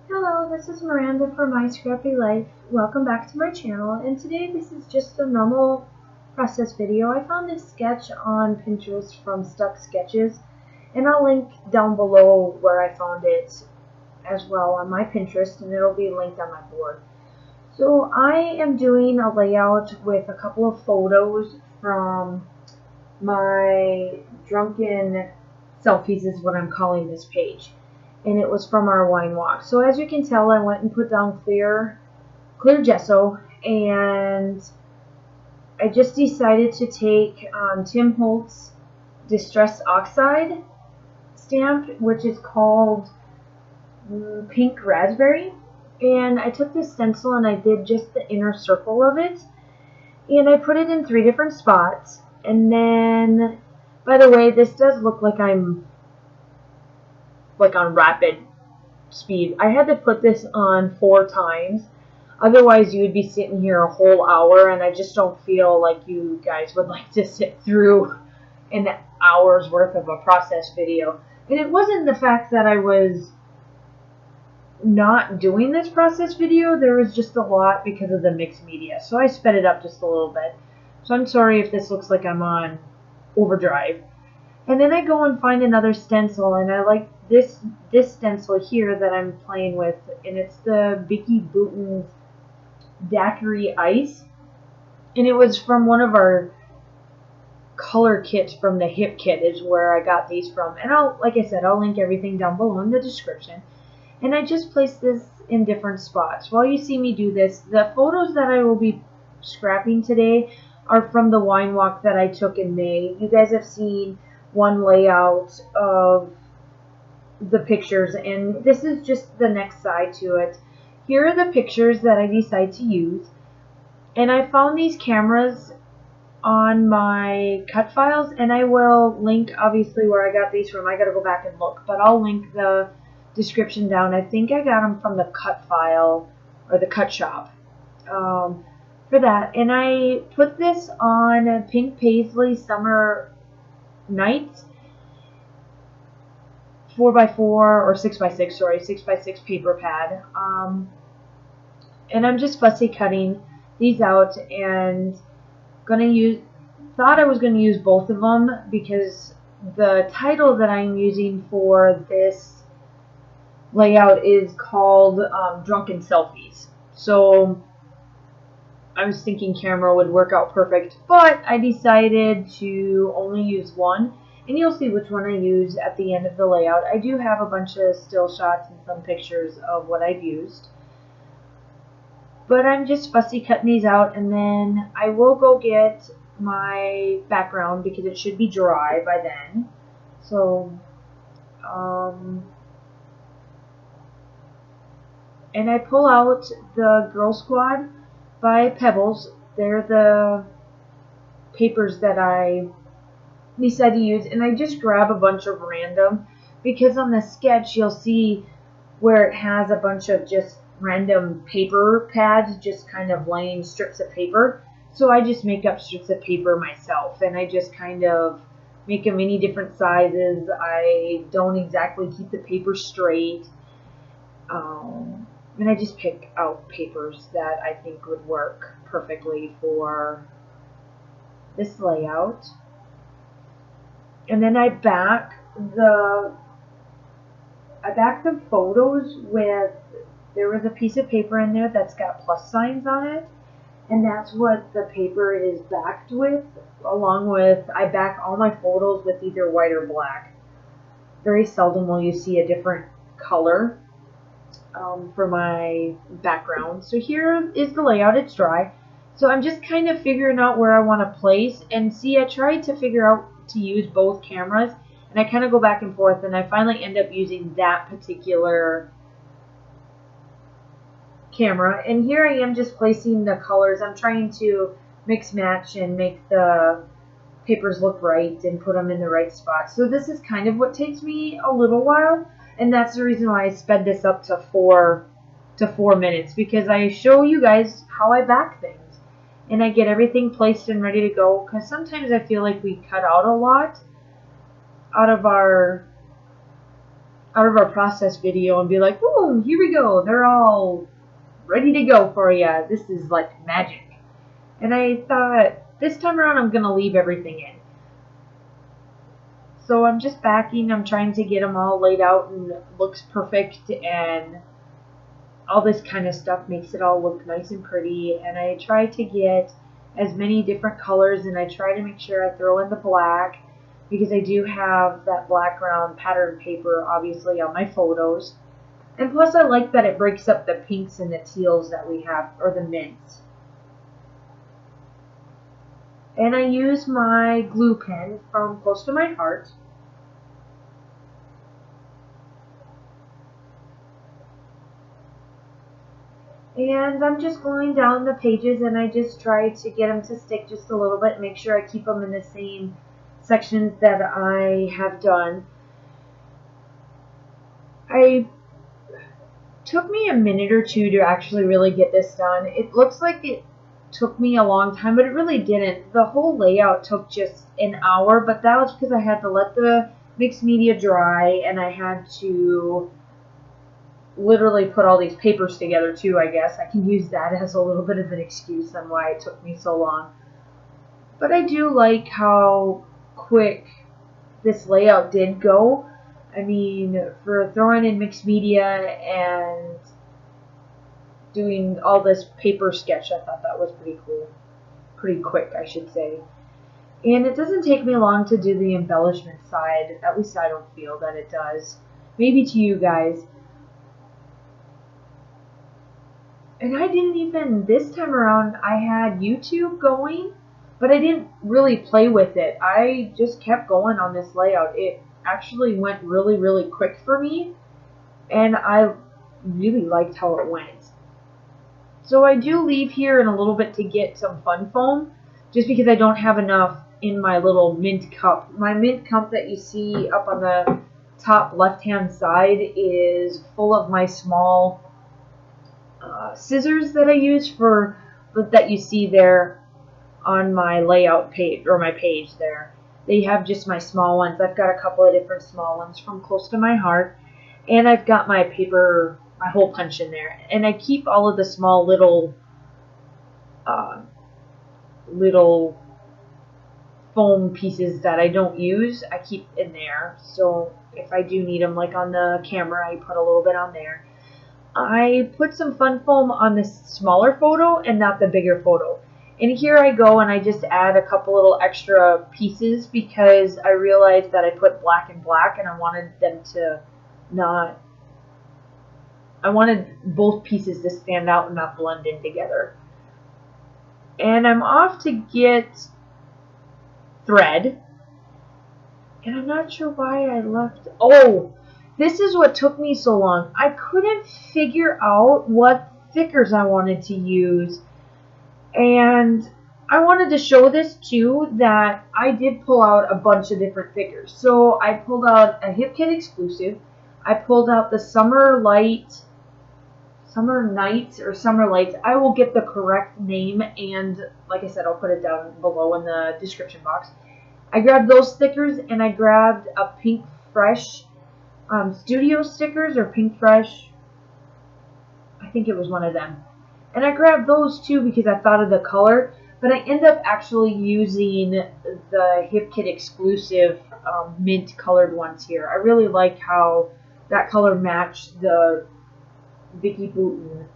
Hello, this is Miranda for My Scrappy Life. Welcome back to my channel, and today this is just a normal process video. I found this sketch on Pinterest from Stuck Sketches, and I'll link down below where I found it as well on my Pinterest, and it'll be linked on my board. So I am doing a layout with a couple of photos from my Drunkin Selfies is what I'm calling this page. And it was from our wine walk. So as you can tell, I went and put down clear gesso, and I just decided to take Tim Holtz Distress Oxide stamp, which is called Pink Raspberry, and I took this stencil and I did just the inner circle of it, and I put it in 3 different spots. And then, by the way, this does look like I'm on rapid speed. I had to put this on 4 times. Otherwise, you would be sitting here a whole hour, and I just don't feel like you guys would like to sit through an hour's worth of a process video. And it wasn't the fact that I was not doing this process video. There was just a lot because of the mixed media. So I sped it up just a little bit. So I'm sorry if this looks like I'm on overdrive. And then I go and find another stencil, and I like this stencil here that I'm playing with, and it's the Vicky Bouton's Daiquiri Ice, and it was from one of our color kits from the Hip Kit is where I got these from. And like I said, I'll link everything down below in the description. And I just placed this in different spots. While you see me do this, the photos that I will be scrapping today are from the wine walk that I took in May. You guys have seen one layout of the pictures, and this is just the next side to it. Here are the pictures that I decide to use, and I found these cameras on my cut files, and I will link obviously where I got these from. I gotta go back and look, but I'll link the description down. I think I got them from the cut file or the cut shop for that. And I put this on a pink Paisley Summer Nights 4x4 or 6x6, sorry, 6x6 paper pad. And I'm just fussy cutting these out, and thought I was gonna use both of them because the title that I'm using for this layout is called Drunkin Selfies. So I was thinking camera would work out perfect, but I decided to only use one, and you'll see which one I use at the end of the layout. I do have a bunch of still shots and some pictures of what I've used, but I'm just fussy cutting these out, and then I will go get my background because it should be dry by then. So and I pull out the Girl Squad by Pebbles. They're the papers that I decided to use, and I just grab a bunch of random, because on the sketch you'll see where it has a bunch of just random paper pads just kind of laying strips of paper. So I just make up strips of paper myself, and I just kind of make them any different sizes. I don't exactly keep the paper straight. And I just pick out papers that I think would work perfectly for this layout. And then I back the photos with, there was a piece of paper in there that's got plus signs on it, and that's what the paper is backed with, along with, I back all my photos with either white or black. Very seldom will you see a different color for my background. So here is the layout. It's dry. So I'm just kind of figuring out where I want to place, and see, I tried to figure out to use both cameras, and I kind of go back and forth, and I finally end up using that particular camera. And here I am just placing the colors. I'm trying to mix match and make the papers look right and put them in the right spot. So this is kind of what takes me a little while, and that's the reason why I sped this up to 4 minutes, because I show you guys how I back things, and I get everything placed and ready to go, because sometimes I feel like we cut out a lot out of our out of our process video and be like, boom, here we go. They're all ready to go for you. This is like magic. And I thought, this time around I'm going to leave everything in. So I'm just backing. I'm trying to get them all laid out and it looks perfect. And all this kind of stuff makes it all look nice and pretty. And I try to get as many different colors. And I try to make sure I throw in the black, because I do have that background pattern paper obviously on my photos. And plus I like that it breaks up the pinks and the teals that we have, or the mints. And I use my glue pen from Close to My Heart. And I'm just going down the pages and I just try to get them to stick just a little bit, make sure I keep them in the same sections that I have done. It took me a minute or two to actually really get this done. It looks like it took me a long time, but it really didn't. The whole layout took just an hour, but that was because I had to let the mixed media dry and I had to literally put all these papers together too, I guess. I can use that as a little bit of an excuse on why it took me so long. But I do like how quick this layout did go. I mean, for throwing in mixed media and doing all this paper sketch, I thought that was pretty cool. Pretty quick, I should say. And it doesn't take me long to do the embellishment side. At least I don't feel that it does. Maybe to you guys. And I didn't even, this time around, I had YouTube going, but I didn't really play with it. I just kept going on this layout. It actually went really, really quick for me. And I really liked how it went. So I do leave here in a little bit to get some fun foam, just because I don't have enough in my little mint cup. My mint cup that you see up on the top left-hand side is full of my small scissors that I use for, that you see there on my layout page, or my page there. They have just my small ones. I've got a couple of different small ones from Close to My Heart, and I've got my paper, my hole punch in there, and I keep all of the small little foam pieces that I don't use. I keep in there, so if I do need them, like on the camera, I put a little bit on there. I put some fun foam on this smaller photo and not the bigger photo. And here I go and I just add a couple little extra pieces because I realized that I put black and black and I wanted them to not, I wanted both pieces to stand out and not blend in together. And I'm off to get thread. And I'm not sure why I left. Oh, this is what took me so long. I couldn't figure out what thickers I wanted to use. And I wanted to show this too, that I did pull out a bunch of different thickers. So I pulled out a Hip Kit exclusive. I pulled out the Summer Nights, or Summer Lights. I will get the correct name, and like I said, I'll put it down below in the description box. I grabbed those stickers, and I grabbed a Pink Fresh studio stickers, or Pink Fresh, I think it was one of them. And I grabbed those too because I thought of the color, but I end up actually using the Hip Kit exclusive mint colored ones here. I really like how that color matched the Vicky Bouton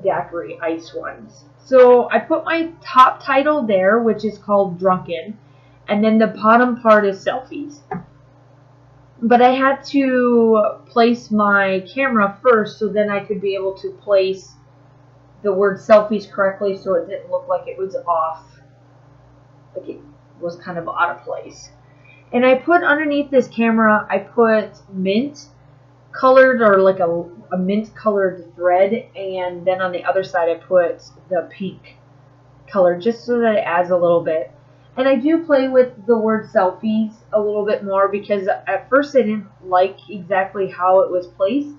daiquiri ice ones. So I put my top title there, which is called Drunkin, and then the bottom part is Selfies. But I had to place my camera first so then I could be able to place the word Selfies correctly so it didn't look like it was off, like it was kind of out of place. And I put underneath this camera, I put mint colored, or like a mint colored thread, and then on the other side I put the pink color just so that it adds a little bit. And I do play with the word Selfies a little bit more because at first I didn't like exactly how it was placed.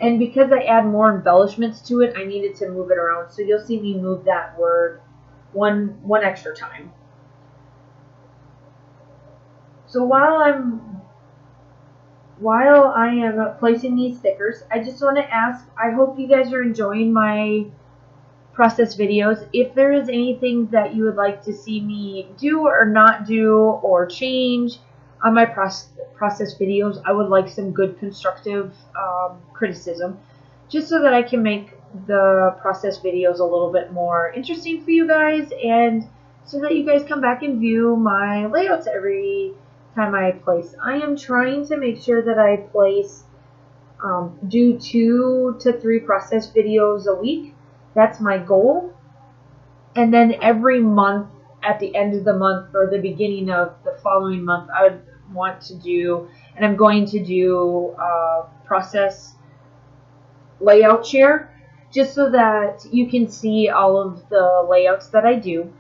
And because I add more embellishments to it, I needed to move it around. So you'll see me move that word one extra time. So while I'm while I am placing these stickers, I just want to ask, I hope you guys are enjoying my process videos. If there is anything that you would like to see me do or not do or change on my process videos, I would like some good constructive criticism, just so that I can make the process videos a little bit more interesting for you guys, and so that you guys come back and view my layouts every time I place. I am trying to make sure that I place do 2 to 3 process videos a week. That's my goal. And then every month, at the end of the month or the beginning of the following month, I would want to do, and I'm going to do process layout share, just so that you can see all of the layouts that I do.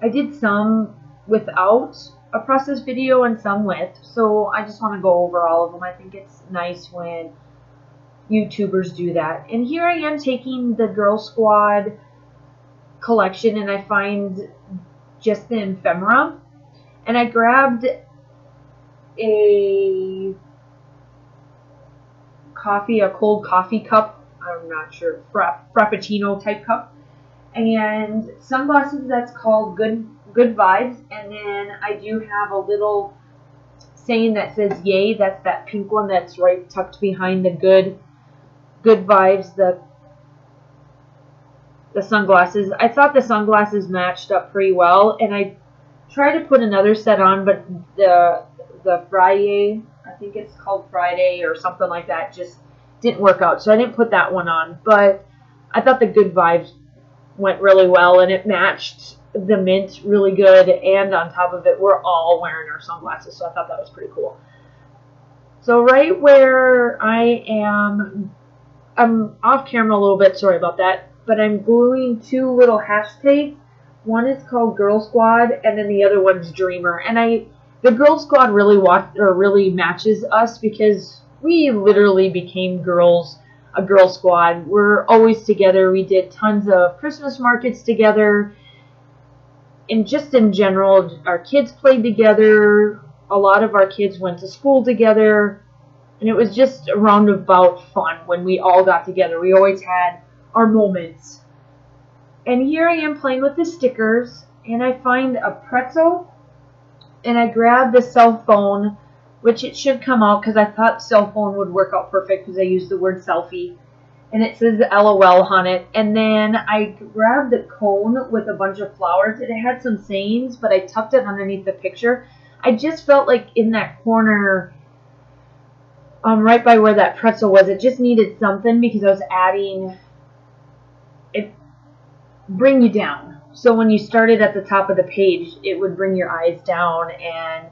I did some without a process video and some with, so I just want to go over all of them. I think it's nice when YouTubers do that. And here I am taking the Girl Squad collection, and I find just the ephemera, and I grabbed a cold coffee cup, I'm not sure, frappuccino type cup, and sunglasses that's called Good Vibes, and then I do have a little saying that says yay. That's that pink one that's right tucked behind the Good Vibes, the sunglasses. I thought the sunglasses matched up pretty well, and I tried to put another set on, but the Friday, I think it's called Friday or something like that, just didn't work out, so I didn't put that one on. But I thought the Good Vibes went really well, and it matched the mint really good, and on top of it, we're all wearing our sunglasses, so I thought that was pretty cool. So right where I am, I'm off camera a little bit, sorry about that, but I'm gluing 2 little hashtags. One is called Girl Squad, and then the other one's Dreamer. And the Girl Squad really matches us, because we literally became a girl squad. We're always together. We did tons of Christmas markets together, and just in general, our kids played together. A lot of our kids went to school together. And it was just a roundabout fun when we all got together. We always had our moments. And here I am playing with the stickers, and I find a pretzel, and I grab the cell phone, which it should come out because I thought cell phone would work out perfect because I used the word selfie. And it says LOL on it. And then I grabbed the cone with a bunch of flowers. It had some sayings, but I tucked it underneath the picture. I just felt like in that corner, right by where that pretzel was, it just needed something, because I was adding it, bring you down. So when you started at the top of the page, it would bring your eyes down and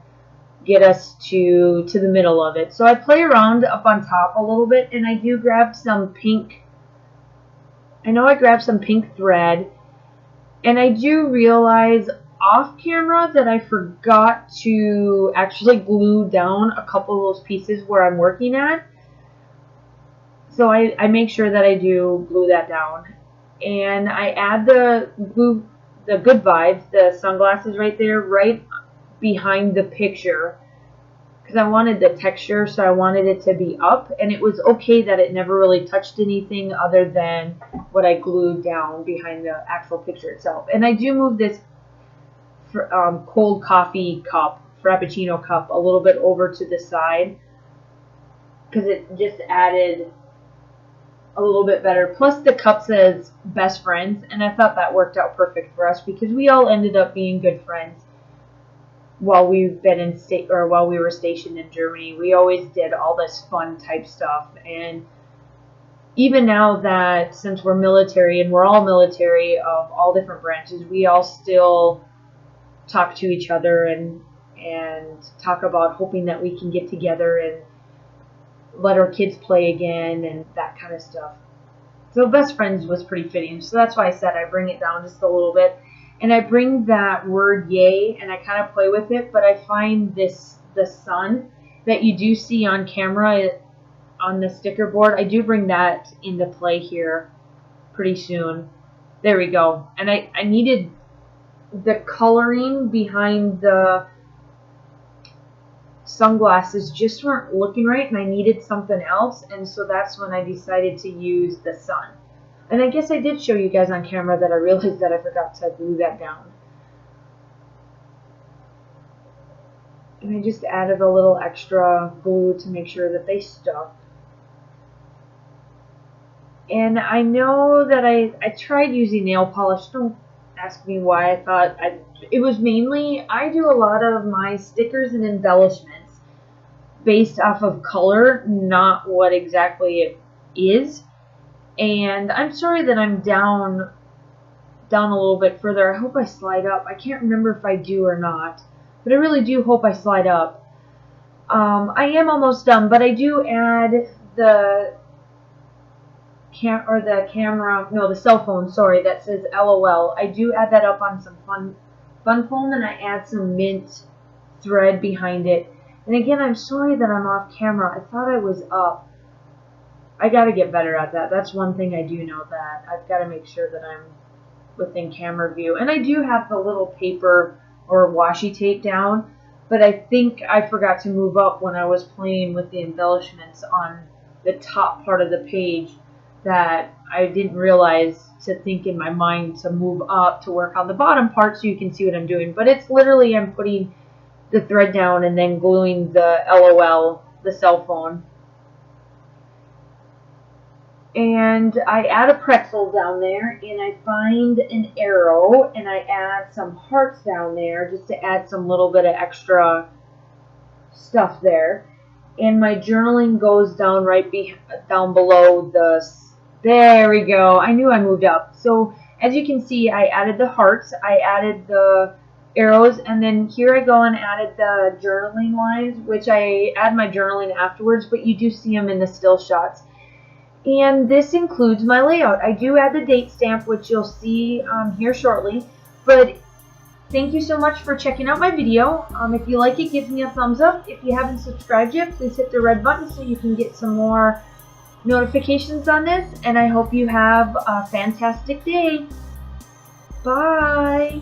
get us to the middle of it. So I play around up on top a little bit, and I do grab some pink. I know I grabbed some pink thread, and I do realize off camera that I forgot to actually glue down a couple of those pieces where I'm working at. So I make sure that I do glue that down. And I add the Good Vibes, the sunglasses right there, right behind the picture, because I wanted the texture, so I wanted it to be up. And it was okay that it never really touched anything other than what I glued down behind the actual picture itself. And I do move this cold coffee cup, frappuccino cup, a little bit over to the side, because it just added a little bit better. Plus the cup says best friends, and I thought that worked out perfect for us, because we all ended up being good friends while we've been while we were stationed in Germany. We always did all this fun type stuff, and even now that, since we're military, and we're all military of all different branches, we all still talk to each other and talk about hoping that we can get together and let our kids play again and that kind of stuff. So best friends was pretty fitting. So that's why I said I bring it down just a little bit. And I bring that word yay, and I kind of play with it, but I find the sun that you do see on camera on the sticker board, I do bring that into play here pretty soon. There we go. And I needed the coloring behind the sunglasses just weren't looking right and I needed something else, and so that's when I decided to use the sun. And I guess I did show you guys on camera that I realized that I forgot to glue that down. And I just added a little extra glue to make sure that they stuck. And I know that I tried using nail polish. Don't ask me why. I thought it was mainly, I do a lot of my stickers and embellishments based off of color, not what exactly it is. And I'm sorry that I'm down a little bit further. I hope I slide up. I can't remember if I do or not, but I really do hope I slide up. I am almost done, but I do add the cell phone, sorry, that says LOL. I do add that up on some fun foam, and I add some mint thread behind it. And again, I'm sorry that I'm off camera. I thought I was up. I gotta get better at that. That's one thing I do know, that I've got to make sure that I'm within camera view. And I do have the little paper or washi tape down, but I think I forgot to move up when I was playing with the embellishments on the top part of the page, that I didn't realize to think in my mind to move up to work on the bottom part so you can see what I'm doing. But it's literally, I'm putting the thread down and then gluing the LOL, the cell phone. And I add a pretzel down there, and I find an arrow, and I add some hearts down there just to add some little bit of extra stuff there. And my journaling goes down right down below the, there we go. I knew I moved up. So as you can see, I added the hearts, I added the arrows, and then here I go and added the journaling lines, which I add my journaling afterwards, but you do see them in the still shots. And this includes my layout. I do add the date stamp, which you'll see here shortly. But thank you so much for checking out my video. If you like it, give me a thumbs up. If you haven't subscribed yet, please hit the red button so you can get some more notifications on this. And I hope you have a fantastic day. Bye.